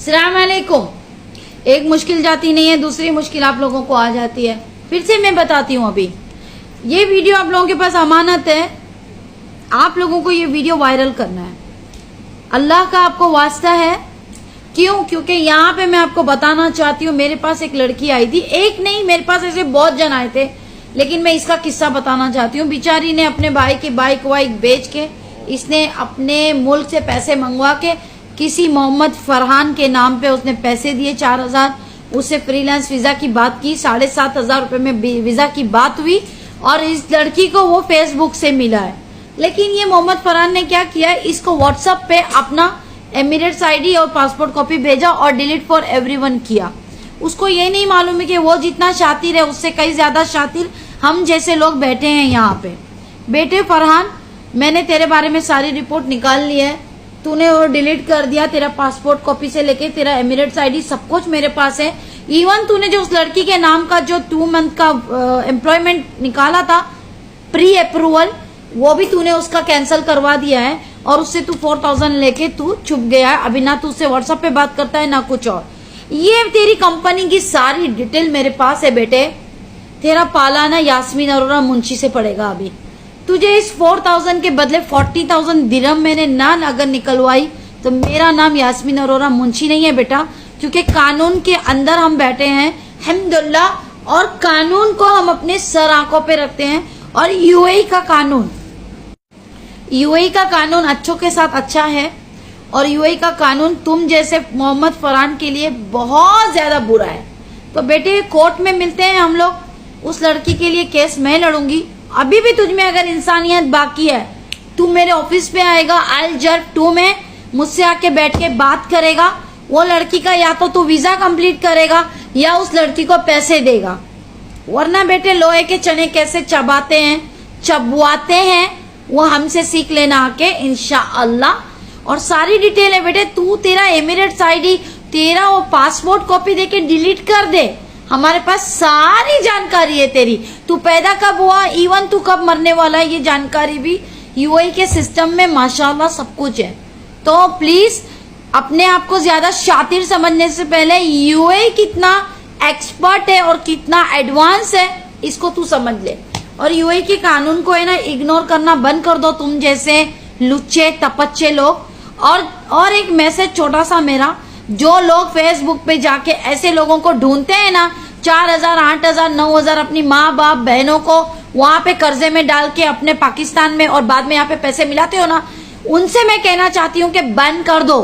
अस्सलाम वालेकुम। एक मुश्किल जाती नहीं है, दूसरी मुश्किल आप लोगों को आ जाती है। फिर से मैं बताती हूँ, अभी ये वीडियो आप लोगों के पास अमानत है। आप लोगों को ये वीडियो वायरल करना है, अल्लाह का आपको वास्ता है। क्यों? क्योंकि यहाँ पे मैं आपको बताना चाहती हूँ, मेरे पास एक लड़की आई थी, एक नहीं मेरे पास ऐसे बहुत जन आए थे, लेकिन मैं इसका किस्सा बताना चाहती हूँ। बेचारी ने अपने भाई की बाइक वाइक बेच के, इसने अपने मुल्क से पैसे मंगवा के किसी मोहम्मद फरहान के नाम पे उसने पैसे दिए 4000। उससे फ्रीलांस वीजा की बात की, 7500 रुपए में वीजा की बात हुई और इस लड़की को वो फेसबुक से मिला है। लेकिन ये मोहम्मद फरहान ने क्या किया, इसको व्हाट्सएप पे अपना एमिरेट्स आईडी और पासपोर्ट कॉपी भेजा और डिलीट फॉर एवरीवन किया। उसको ये नहीं मालूम है कि वो जितना शातिर है उससे कई ज्यादा शातिर हम जैसे लोग बैठे हैं यहाँ पे। बेटे फरहान, मैंने तेरे बारे में सारी रिपोर्ट निकाल ली है, तूने वो डिलीट कर दिया। तेरा पासपोर्ट कॉपी से लेके तेरा एमिरेट्स आईडी सब कुछ मेरे पास है। इवन तूने जो उस लड़की के नाम का जो 2 मंथ का एम्प्लॉयमेंट निकाला था प्री अप्रूवल, वो भी तूने उसका कैंसिल करवा दिया है और उससे तू 4000 लेके तू छुप गया है। अभी ना तू उससे व्हाट्सएप पे बात करता है ना कुछ और। ये तेरी कंपनी की सारी डिटेल मेरे पास है बेटे। तेरा पालाना यास्मीन अरोरा मुंशी से पड़ेगा। अभी तुझे इस 4000 के बदले 40,000 दिरहम मैंने ना अगर निकलवाई तो मेरा नाम यास्मीन अरोरा मुंशी नहीं है बेटा, क्योंकि कानून के अंदर हम बैठे हैं अल्हम्दुलिल्लाह, और कानून को हम अपने सर आंखों पे रखते हैं। और यूएई का कानून अच्छों के साथ अच्छा है, और यूएई का कानून तुम जैसे मोहम्मद फरहान के लिए बहुत ज्यादा बुरा है। तो बेटे कोर्ट में मिलते हैं हम लोग। उस लड़की के लिए केस मैं लड़ूंगी। अभी भी तुझ में अगर इंसानियत बाकी है, तू मेरे ऑफिस पे आएगा अल जर्फ 2 में, मुझसे आके बैठ के बात करेगा। वो लड़की का या तो तू वीजा कंप्लीट करेगा या उस लड़की को पैसे देगा, वरना बेटे लोहे के चने कैसे चबवाते हैं वो हमसे सीख लेना आके इंशाअल्लाह। और सारी डिटेल है बेटे। तू तेरा एमिरेट्स आईडी, तेरा वो पासपोर्ट कॉपी देके डिलीट कर दे, हमारे पास सारी जानकारी है तेरी। तू पैदा कब हुआ, इवन तू कब मरने वाला है, ये जानकारी भी यूएई के सिस्टम में माशाल्लाह सब कुछ है। तो प्लीज अपने आप को ज्यादा शातिर समझने से पहले यूएई कितना एक्सपर्ट है और कितना एडवांस है इसको तू समझ ले। और यूएई के कानून को है ना इग्नोर करना बंद कर दो, तुम जैसे लुच्चे तपच्चे लोग। और एक मैसेज छोटा सा मेरा, जो लोग फेसबुक पे जाके ऐसे लोगों को ढूंढते हैं ना, 4000 8000 9000 अपनी माँ बाप बहनों को वहां पे कर्जे में डाल के अपने पाकिस्तान में और बाद में यहाँ पे पैसे मिलाते हो ना, उनसे मैं कहना चाहती हूँ कि बंद कर दो,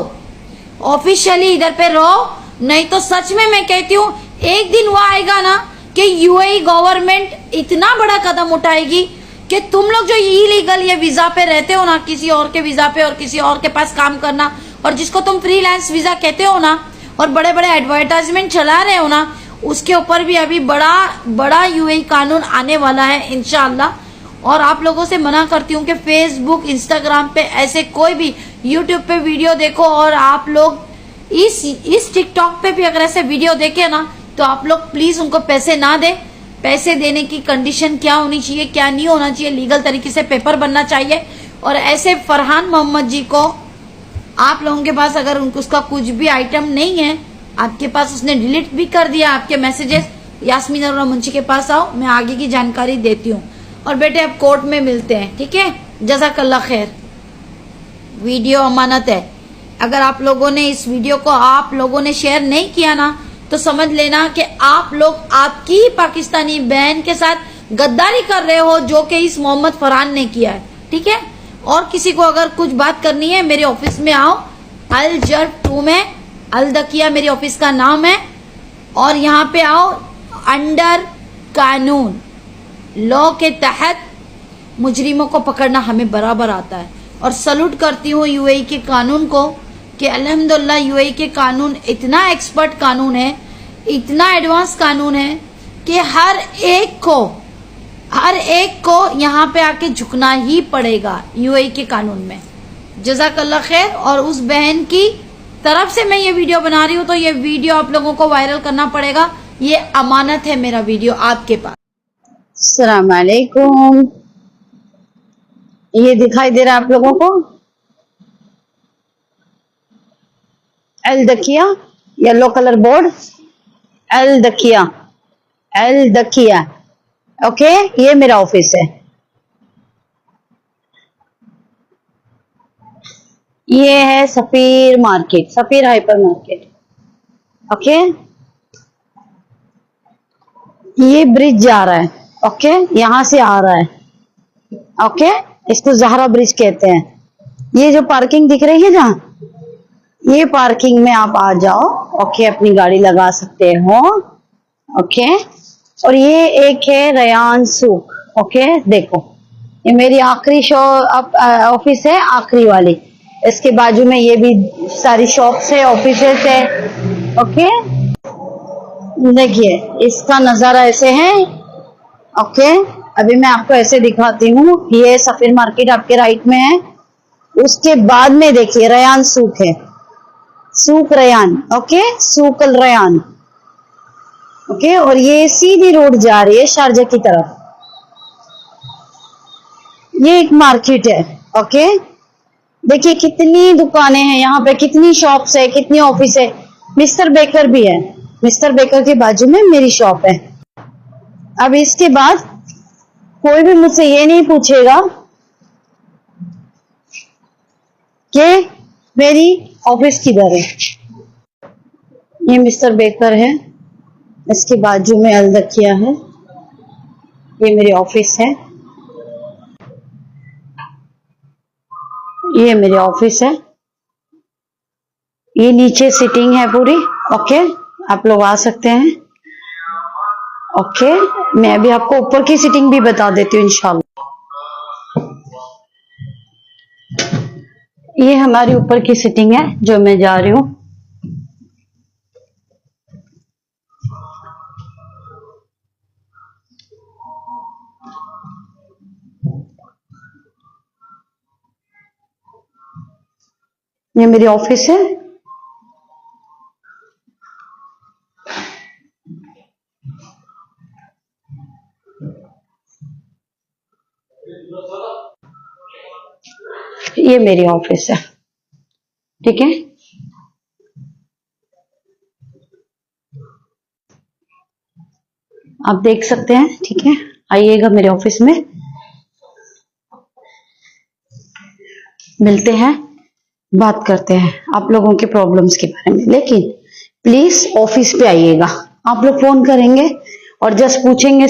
ऑफिशियली इधर पे रहो। नहीं तो सच में मैं कहती हूँ एक दिन वो आएगा ना कि यूएई गवर्नमेंट इतना बड़ा कदम उठाएगी कि तुम लोग जो इलीगल ये वीजा पे रहते हो ना, किसी और के वीजा पे और किसी और के पास काम करना, और जिसको तुम फ्रीलांस वीजा कहते हो ना, और बड़े बड़े एडवर्टाइजमेंट चला रहे हो ना, उसके ऊपर भी अभी बड़ा यूएई कानून आने वाला है इंशाअल्लाह। और आप लोगों से मना करती हूँ कि फेसबुक इंस्टाग्राम पे ऐसे कोई भी, यूट्यूब पे वीडियो देखो, और आप लोग इस टिकटॉक पे भी अगर ऐसे वीडियो देखे ना, तो आप लोग प्लीज उनको पैसे ना दे। पैसे देने की कंडीशन क्या होनी चाहिए, क्या नहीं होना चाहिए, लीगल तरीके से पेपर बनना चाहिए। और ऐसे फरहान मोहम्मद जी को आप लोगों के पास अगर उसका कुछ भी आइटम नहीं है, आपके पास उसने डिलीट भी कर दिया आपके मैसेजेस, यास्मीन अरोरा मुंशी के पास आओ, मैं आगे की जानकारी देती हूँ। और बेटे अब कोर्ट में मिलते हैं, ठीक है? जज़ाकल्लाह खैर। वीडियो अमानत है। अगर आप लोगों ने इस वीडियो को आप लोगों ने शेयर नहीं किया ना, तो समझ लेना कि आप लोग आपकी ही पाकिस्तानी बहन के साथ गद्दारी कर रहे हो, जो कि इस मोहम्मद फरहान ने किया है, ठीक है? और किसी को अगर कुछ बात करनी है, मेरे ऑफिस में आओ अल जर्फ 2 में, अल दकिया मेरे ऑफिस का नाम है। और यहाँ पे आओ, अंडर कानून लॉ के तहत मुजरिमों को पकड़ना हमें बराबर आता है। और सल्यूट करती हूँ यूएई के कानून को कि अल्हम्दुलिल्लाह यूएई के कानून इतना एक्सपर्ट कानून है, इतना एडवांस कानून है कि हर एक को यहाँ पे आके झुकना ही पड़ेगा यूएई के कानून में। जज़ाकल्लाह खैर। और उस बहन की तरफ से मैं ये वीडियो बना रही हूँ, तो ये वीडियो आप लोगों को वायरल करना पड़ेगा। ये अमानत है मेरा वीडियो आपके पास। अस्सलाम वालेकुम। ये दिखाई दे रहा है आप लोगों को, अल दकिया येलो कलर बोर्ड, एल दकिया। ओके, ये मेरा ऑफिस है। ये है Safeer market, Safeer hypermarket. Okay, ये ब्रिज जा रहा है। ओके, यहां से आ रहा है। ओके, इसको जहरा ब्रिज कहते हैं। ये जो पार्किंग दिख रही है ना, ये पार्किंग में आप आ जाओ। ओके, अपनी गाड़ी लगा सकते हो। ओके, और ये एक है रयान सूक। ओके, देखो ये मेरी आखिरी ऑफिस है, आखिरी वाली। इसके बाजू में ये भी सारी शॉप्स है, ऑफिसेस है। ओके, देखिए इसका नजारा ऐसे है। ओके, अभी मैं आपको ऐसे दिखाती हूँ। ये सफीर मार्केट आपके राइट में है। उसके बाद में देखिए रयान सूक है, सूक रयान। ओके, सूकल रयान। ओके, और ये सीधी रोड जा रही है शारजा की तरफ। ये एक मार्केट है। ओके, देखिए कितनी दुकानें हैं यहाँ पे, कितनी शॉप्स है, कितनी ऑफिस है। मिस्टर बेकर भी है। मिस्टर बेकर के बाजू में मेरी शॉप है। अब इसके बाद कोई भी मुझसे ये नहीं पूछेगा कि मेरी ऑफिस किधर है। ये मिस्टर बेकर है, इसके बाजू में अलदकिया है। ये मेरी ऑफिस है, ये मेरी ऑफिस है। ये नीचे सिटिंग है पूरी। ओके, आप लोग आ सकते हैं। ओके, मैं अभी आपको ऊपर की सिटिंग भी बता देती हूँ इंशाल्लाह। ये हमारी ऊपर की सिटिंग है जो मैं जा रही हूँ। ये मेरी ऑफिस है। ये मेरी ऑफिस है। ठीक है, आप देख सकते हैं। ठीक है, आइएगा मेरे ऑफिस में, मिलते हैं, बात करते हैं आप लोगों के प्रॉब्लम्स के बारे में। लेकिन प्लीज ऑफिस पे आइएगा। आप लोग फोन करेंगे और जस्ट पूछेंगे